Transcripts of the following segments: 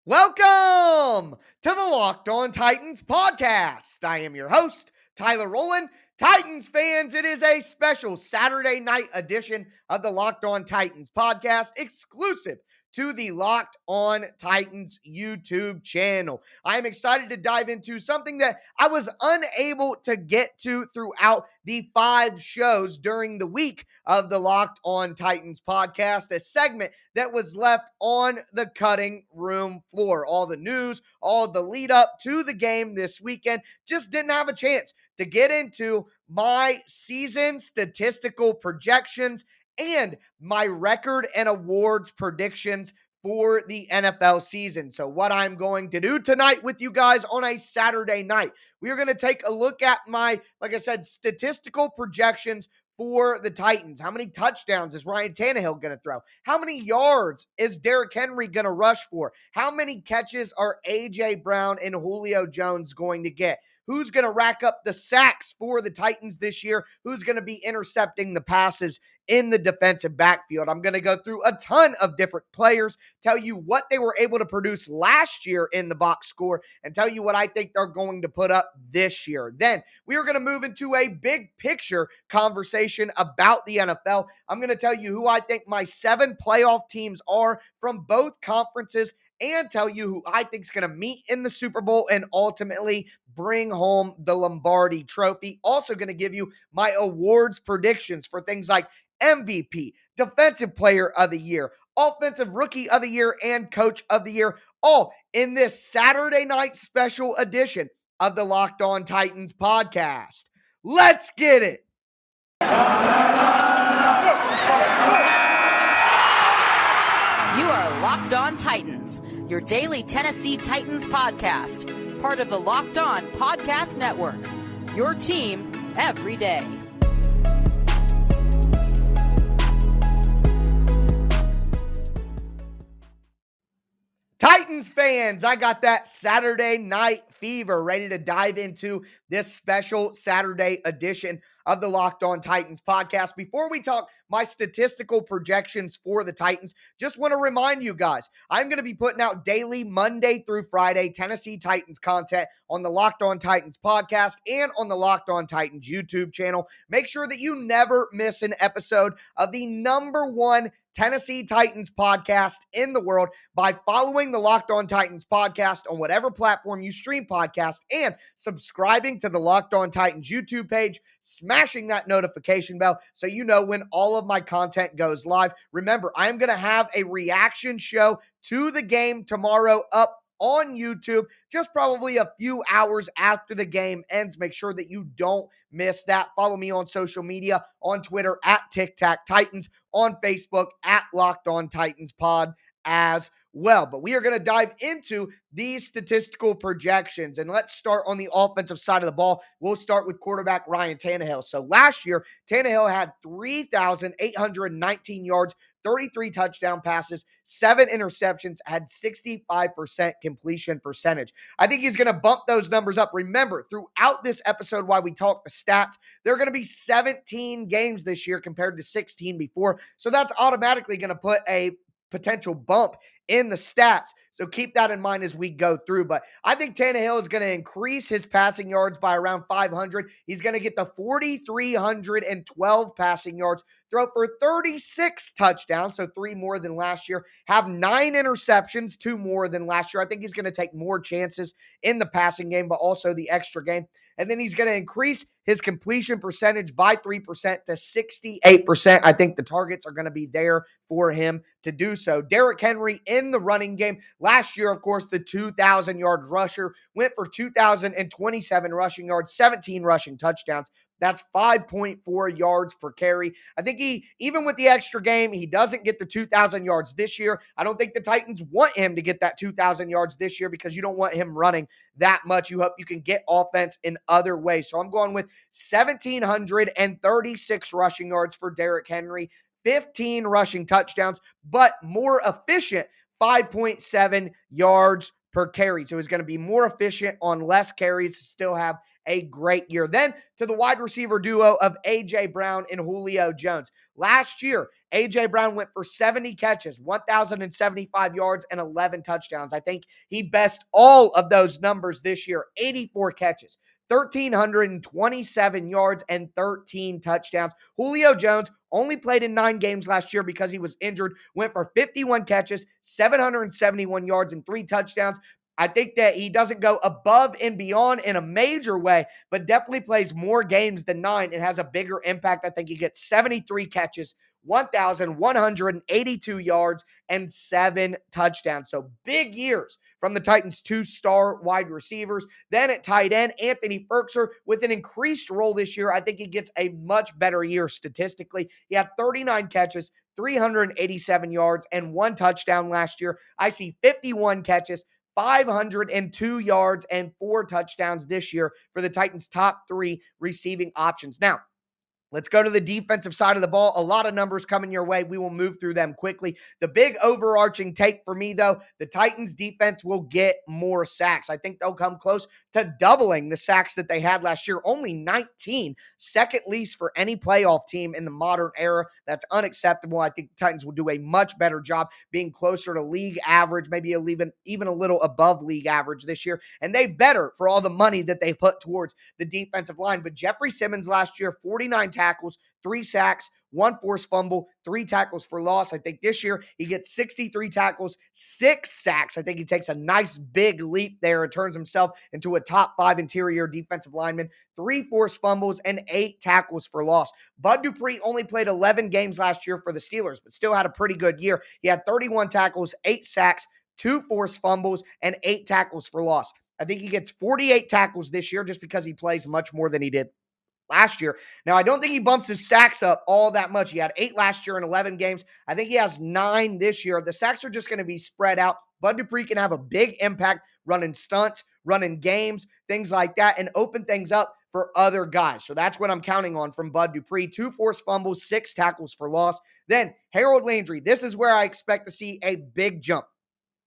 Welcome to the Locked On Titans podcast. I am your host, Tyler Rowland. Titans fans, it is a special Saturday night edition of the Locked On Titans podcast, exclusive to the Locked On Titans YouTube channel. I am excited to dive into something that I was unable to get to throughout the 5 shows during the week of the Locked On Titans podcast, a segment that was left on the cutting room floor. All the news, all the lead up to the game this weekend, just didn't have a chance to get into my season statistical projections and my record and awards predictions for the NFL season. So what I'm going to do tonight with you guys on a Saturday night, we are going to take a look at my, like I said, statistical projections for the Titans. How many touchdowns is Ryan Tannehill going to throw? How many yards is Derrick Henry going to rush for? How many catches are A.J. Brown and Julio Jones going to get? Who's going to rack up the sacks for the Titans this year? Who's going to be intercepting the passes in the defensive backfield? I'm going to go through a ton of different players, tell you what they were able to produce last year in the box score, and tell you what I think they're going to put up this year. Then we are going to move into a big picture conversation about the NFL. I'm going to tell you who I think my 7 playoff teams are from both conferences, and tell you who I think is going to meet in the Super Bowl and ultimately bring home the Lombardi Trophy. Also going to give you my awards predictions for things like MVP, Defensive Player of the Year, Offensive Rookie of the Year, and Coach of the Year, all in this Saturday night special edition of the Locked On Titans podcast. Let's get it. You are Locked On Titans, your daily Tennessee Titans podcast, part of the Locked On Podcast Network, your team every day. Titans fans, I got that Saturday night fever ready to dive into this special Saturday edition of the Locked On Titans podcast. Before we talk my statistical projections for the Titans, just want to remind you guys, I'm going to be putting out daily Monday through Friday Tennessee Titans content on the Locked On Titans podcast and on the Locked On Titans YouTube channel. Make sure that you never miss an episode of the #1 Tennessee Titans podcast in the world by following the Locked On Titans podcast on whatever platform you stream podcasts and subscribing to the Locked On Titans YouTube page, smashing that notification bell so you know when all of my content goes live. Remember, I'm going to have a reaction show to the game tomorrow up on YouTube, just probably a few hours after the game ends. Make sure that you don't miss that. Follow me on social media, on Twitter at TicTacTitans, on Facebook at Locked On Titans Pod as well. But we are going to dive into these statistical projections, and let's start on the offensive side of the ball. We'll start with quarterback Ryan Tannehill. So last year, Tannehill had 3,819 yards, 33 touchdown passes, 7 interceptions, had 65% completion percentage. I think he's going to bump those numbers up. Remember, throughout this episode, while we talk the stats, there are going to be 17 games this year compared to 16 before. So that's automatically going to put a potential bump in the stats. So keep that in mind as we go through. But I think Tannehill is going to increase his passing yards by around 500. He's going to get the 4,312 passing yards, throw for 36 touchdowns, so 3 more than last year, have 9 interceptions, 2 more than last year. I think he's going to take more chances in the passing game, but also the extra game. And then he's going to increase his completion percentage by 3% to 68%. I think the targets are going to be there for him to do so. Derrick Henry in the running game. Last year, of course, the 2,000-yard rusher went for 2,027 rushing yards, 17 rushing touchdowns. That's 5.4 yards per carry. I think even with the extra game, he doesn't get the 2,000 yards this year. I don't think the Titans want him to get that 2,000 yards this year because you don't want him running that much. You hope you can get offense in other ways. So I'm going with 1,736 rushing yards for Derrick Henry, 15 rushing touchdowns, but more efficient, 5.7 yards per carry. So he's going to be more efficient on less carries, still have a great year. Then to the wide receiver duo of A.J. Brown and Julio Jones. Last year, A.J. Brown went for 70 catches, 1,075 yards, and 11 touchdowns. I think he best all of those numbers this year. 84 catches, 1,327 yards, and 13 touchdowns. Julio Jones only played in 9 games last year because he was injured, went for 51 catches, 771 yards, and 3 touchdowns. I think that he doesn't go above and beyond in a major way, but definitely plays more games than 9 and has a bigger impact. I think he gets 73 catches, 1,182 yards, and 7 touchdowns. So big years from the Titans' 2-star wide receivers. Then at tight end, Anthony Firkser with an increased role this year. I think he gets a much better year statistically. He had 39 catches, 387 yards, and 1 touchdown last year. I see 51 catches, 502 yards, and 4 touchdowns this year for the Titans' top 3 receiving options. Now, let's go to the defensive side of the ball. A lot of numbers coming your way. We will move through them quickly. The big overarching take for me, though, the Titans defense will get more sacks. I think they'll come close to doubling the sacks that they had last year. Only 19, second least for any playoff team in the modern era. That's unacceptable. I think the Titans will do a much better job being closer to league average, maybe even a little above league average this year. And they better for all the money that they put towards the defensive line. But Jeffrey Simmons last year, 49 tackles, 3 sacks, 1 forced fumble, 3 tackles for loss. I think this year he gets 63 tackles, 6 sacks. I think he takes a nice big leap there and turns himself into a top 5 interior defensive lineman, 3 forced fumbles, and 8 tackles for loss. Bud Dupree only played 11 games last year for the Steelers, but still had a pretty good year. He had 31 tackles, 8 sacks, 2 forced fumbles, and 8 tackles for loss. I think he gets 48 tackles this year just because he plays much more than he did last year. Now, I don't think he bumps his sacks up all that much. He had 8 last year in 11 games. I think he has 9 this year. The sacks are just going to be spread out. Bud Dupree can have a big impact running stunts, running games, things like that, and open things up for other guys. So that's what I'm counting on from Bud Dupree. 2 forced fumbles, 6 tackles for loss. Then Harold Landry. This is where I expect to see a big jump.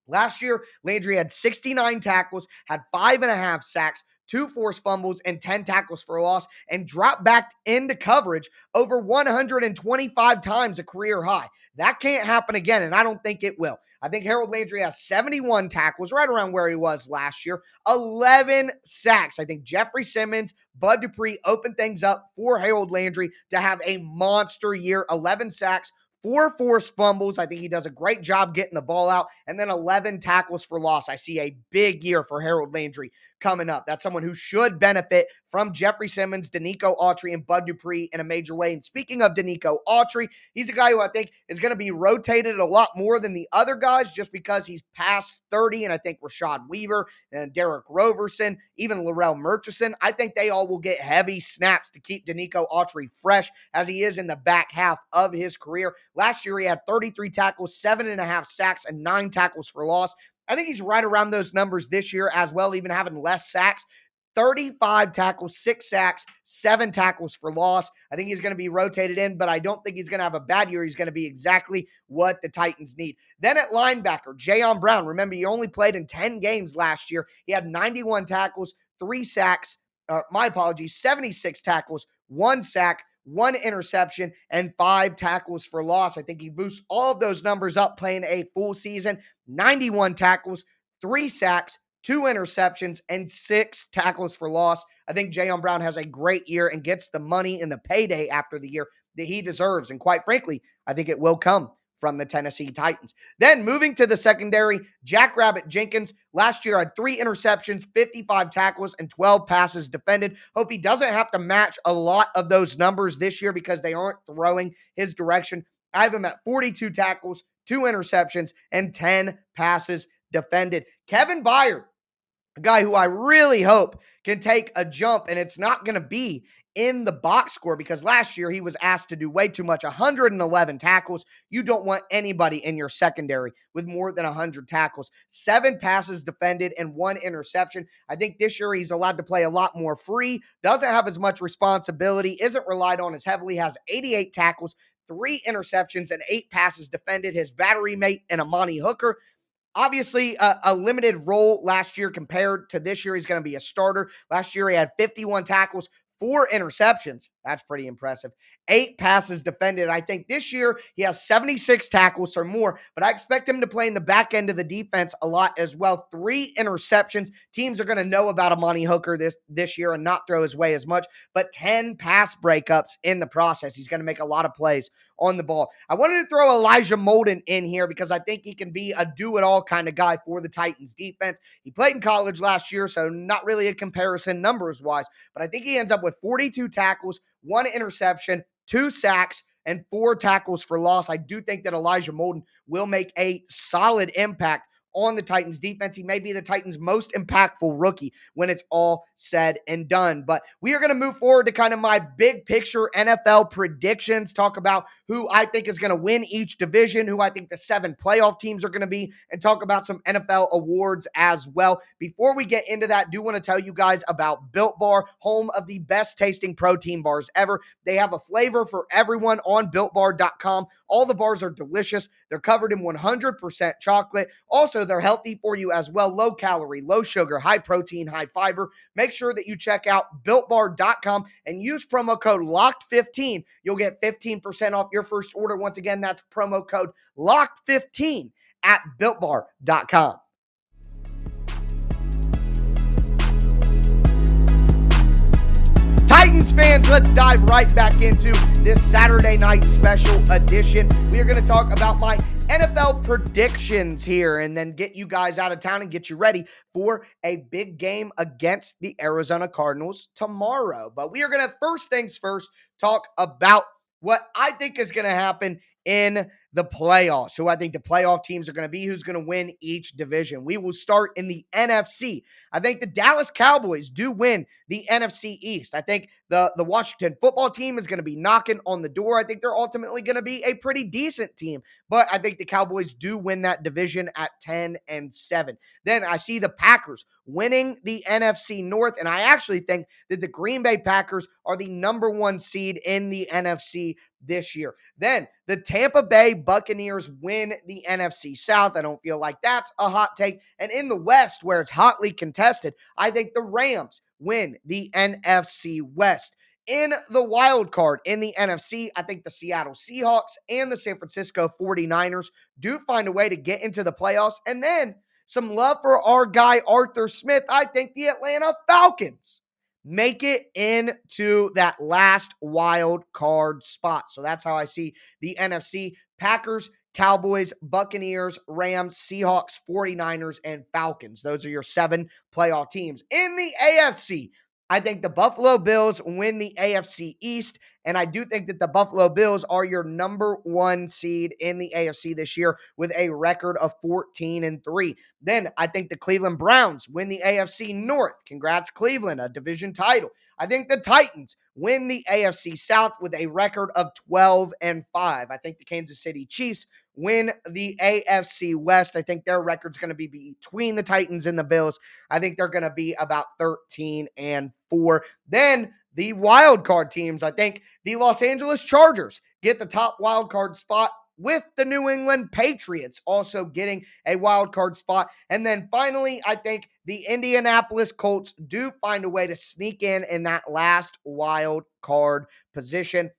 Last year, Landry had 69 tackles, had 5.5 sacks, 2 forced fumbles, and 10 tackles for loss, and dropped back into coverage over 125 times, a career high. That can't happen again, and I don't think it will. I think Harold Landry has 71 tackles, right around where he was last year, 11 sacks. I think Jeffrey Simmons, Bud Dupree open things up for Harold Landry to have a monster year, 11 sacks, 4 forced fumbles. I think he does a great job getting the ball out. And then 11 tackles for loss. I see a big year for Harold Landry coming up. That's someone who should benefit from Jeffrey Simmons, Danico Autry, and Bud Dupree in a major way. And speaking of Danico Autry, he's a guy who I think is going to be rotated a lot more than the other guys just because he's past 30. And I think Rashad Weaver and Derek Roberson, even Laurel Murchison, I think they all will get heavy snaps to keep Danico Autry fresh as he is in the back half of his career. Last year, he had 33 tackles, 7.5 sacks, and 9 tackles for loss. I think he's right around those numbers this year as well, even having less sacks. 35 tackles, 6 sacks, 7 tackles for loss. I think he's going to be rotated in, but I don't think he's going to have a bad year. He's going to be exactly what the Titans need. Then at linebacker, Jayon Brown. Remember, he only played in 10 games last year. He had 91 tackles, 3 sacks, 76 tackles, 1 sack, 1 interception, and 5 tackles for loss. I think he boosts all of those numbers up playing a full season. 91 tackles, 3 sacks, 2 interceptions, and 6 tackles for loss. I think Jayon Brown has a great year and gets the money and the payday after the year that he deserves. And quite frankly, I think it will come from the Tennessee Titans. Then moving to the secondary, Jackrabbit Jenkins last year had 3 interceptions, 55 tackles, and 12 passes defended. Hope he doesn't have to match a lot of those numbers this year because they aren't throwing his direction. I have him at 42 tackles, 2 interceptions, and 10 passes defended. Kevin Byard, a guy who I really hope can take a jump, and it's not going to be in the box score because last year he was asked to do way too much. 111 tackles. You don't want anybody in your secondary with more than 100 tackles. 7 passes defended and 1 interception. I think this year he's allowed to play a lot more free, doesn't have as much responsibility, isn't relied on as heavily, has 88 tackles, 3 interceptions, and 8 passes defended. His battery mate and Amani Hooker Obviously, a limited role last year compared to this year. He's going to be a starter. Last year, he had 51 tackles, 4 interceptions. That's pretty impressive. 8 passes defended. I think this year he has 76 tackles or more, but I expect him to play in the back end of the defense a lot as well. 3 interceptions. Teams are going to know about Amani Hooker this year and not throw his way as much, but 10 pass breakups in the process. He's going to make a lot of plays on the ball. I wanted to throw Elijah Molden in here because I think he can be a do-it-all kind of guy for the Titans defense. He played in college last year, so not really a comparison numbers-wise, but I think he ends up with 42 tackles, 1 interception, 2 sacks, and 4 tackles for loss. I do think that Elijah Molden will make a solid impact on the Titans defense. He may be the Titans' most impactful rookie when it's all said and done. But we are going to move forward to kind of my big picture NFL predictions, talk about who I think is going to win each division, who I think the 7 playoff teams are going to be, and talk about some NFL awards as well. Before we get into that, I do want to tell you guys about Built Bar, home of the best tasting protein bars ever. They have a flavor for everyone on BuiltBar.com. All the bars are delicious. They're covered in 100% chocolate. Also, they're healthy for you as well. Low calorie, low sugar, high protein, high fiber. Make sure that you check out BuiltBar.com and use promo code LOCKED15. You'll get 15% off your first order. Once again, that's promo code LOCKED15 at BuiltBar.com. Titans fans, let's dive right back into this Saturday night special edition. We are going to talk about my NFL predictions here and then get you guys out of town and get you ready for a big game against the Arizona Cardinals tomorrow. But we are going to, first things first, talk about what I think is going to happen in the playoffs, who I think the playoff teams are going to be, who's going to win each division. We will start in the NFC. I think the Dallas Cowboys do win the NFC East. I think the Washington football team is going to be knocking on the door. I think they're ultimately going to be a pretty decent team, but I think the Cowboys do win that division at 10-7. Then I see the Packers winning the NFC North, and I actually think that the Green Bay Packers are the #1 seed in the NFC this year. Then the Tampa Bay Buccaneers win the NFC South. I don't feel like that's a hot take. And in the West, where it's hotly contested, I think the Rams win the NFC West. In the wild card in the NFC, I think the Seattle Seahawks and the San Francisco 49ers do find a way to get into the playoffs. And then some love for our guy Arthur Smith. I think the Atlanta Falcons make it into that last wild card spot. So that's how I see the NFC: Packers, Cowboys, Buccaneers, Rams, Seahawks, 49ers, and Falcons. Those are your 7 playoff teams. In the AFC, I think the Buffalo Bills win the AFC East, and I do think that the Buffalo Bills are your #1 seed in the AFC this year with a record of 14-3. Then I think the Cleveland Browns win the AFC North. Congrats, Cleveland, a division title. I think the Titans win the AFC South with a record of 12-5. I think the Kansas City Chiefs win the AFC West. I think their record's going to be between the Titans and the Bills. I think they're going to be about 13-4. Then the wild card teams, I think the Los Angeles Chargers get the top wild card spot, with the New England Patriots also getting a wild card spot. And then finally, I think the Indianapolis Colts do find a way to sneak in that last wild card position.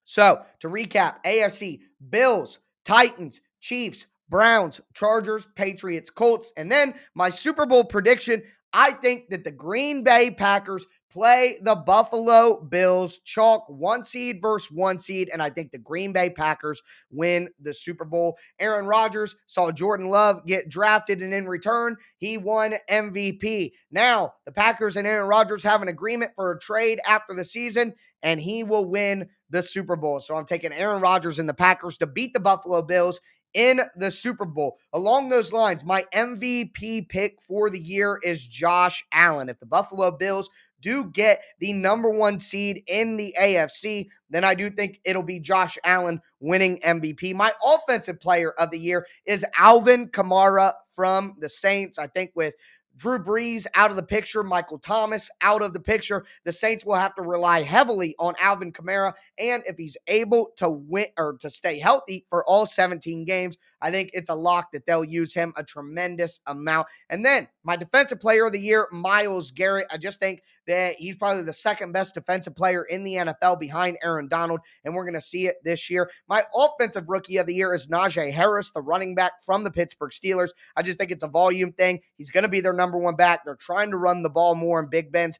So to recap, AFC: Bills, Titans, Chiefs, Browns, Chargers, Patriots, Colts. And then my Super Bowl prediction: I think that the Green Bay Packers play the Buffalo Bills, chalk 1 seed versus 1 seed, and I think the Green Bay Packers win the Super Bowl. Aaron Rodgers saw Jordan Love get drafted, and in return, he won MVP. Now, the Packers and Aaron Rodgers have an agreement for a trade after the season, and he will win the Super Bowl. So I'm taking Aaron Rodgers and the Packers to beat the Buffalo Bills in the Super Bowl. Along those lines, my MVP pick for the year is Josh Allen. If the Buffalo Bills do get the #1 seed in the AFC, then I do think it'll be Josh Allen winning MVP. My offensive player of the year is Alvin Kamara from the Saints. I think with Drew Brees out of the picture, Michael Thomas out of the picture, the Saints will have to rely heavily on Alvin Kamara. And if he's able to win or to stay healthy for all 17 games, I think it's a lock that they'll use him a tremendous amount. And then my defensive player of the year, Myles Garrett. I just think that he's probably the second best defensive player in the NFL behind Aaron Donald, and we're going to see it this year. My offensive rookie of the year is Najee Harris, the running back from the Pittsburgh Steelers. I just think it's a volume thing. He's going to be their number one back. They're trying to run the ball more in Big Ben's,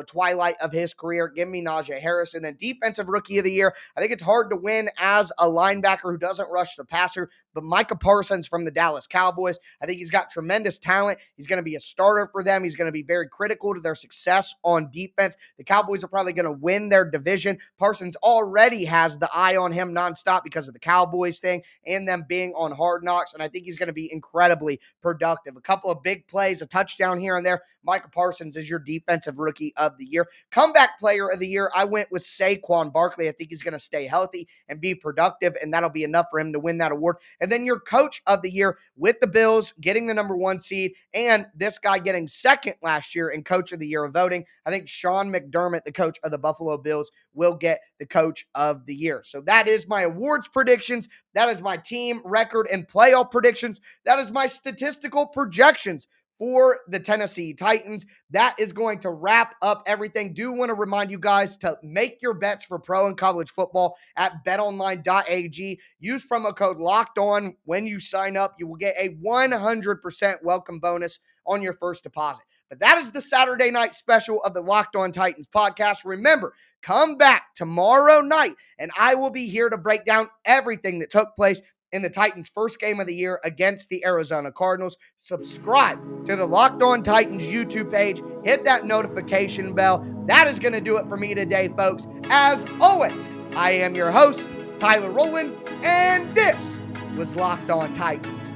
twilight of his career. Give me Najee Harris. And then defensive rookie of the year, I think it's hard to win as a linebacker who doesn't rush the passer, but Micah Parsons from the Dallas Cowboys. I think he's got tremendous talent. He's going to be a starter for them. He's going to be very critical to their success on defense. The Cowboys are probably going to win their division. Parsons already has the eye on him nonstop because of the Cowboys thing and them being on Hard Knocks, and I think he's going to be incredibly productive. A couple of big plays, a touchdown here and there. Micah Parsons is your defensive rookie of the year. Comeback player of the year, I went with Saquon Barkley. I think he's going to stay healthy and be productive, and that'll be enough for him to win that award. And then your coach of the year with the Bills getting the number one seed, and this guy getting second last year in coach of the year voting. I think Sean McDermott, the coach of the Buffalo Bills, will get the coach of the year. So that is my awards predictions. That is my team record and playoff predictions. That is my statistical projections for the Tennessee Titans. That is going to wrap up everything. Do want to remind you guys to make your bets for pro and college football at betonline.ag. Use promo code LOCKEDON when you sign up. You will get a 100% welcome bonus on your first deposit. But that is the Saturday night special of the Locked On Titans podcast. Remember, come back tomorrow night, and I will be here to break down everything that took place in the Titans' first game of the year against the Arizona Cardinals. Subscribe to the Locked On Titans YouTube page. Hit that notification bell. That is going to do it for me today, folks. As always, I am your host, Tyler Rowland, and this was Locked On Titans.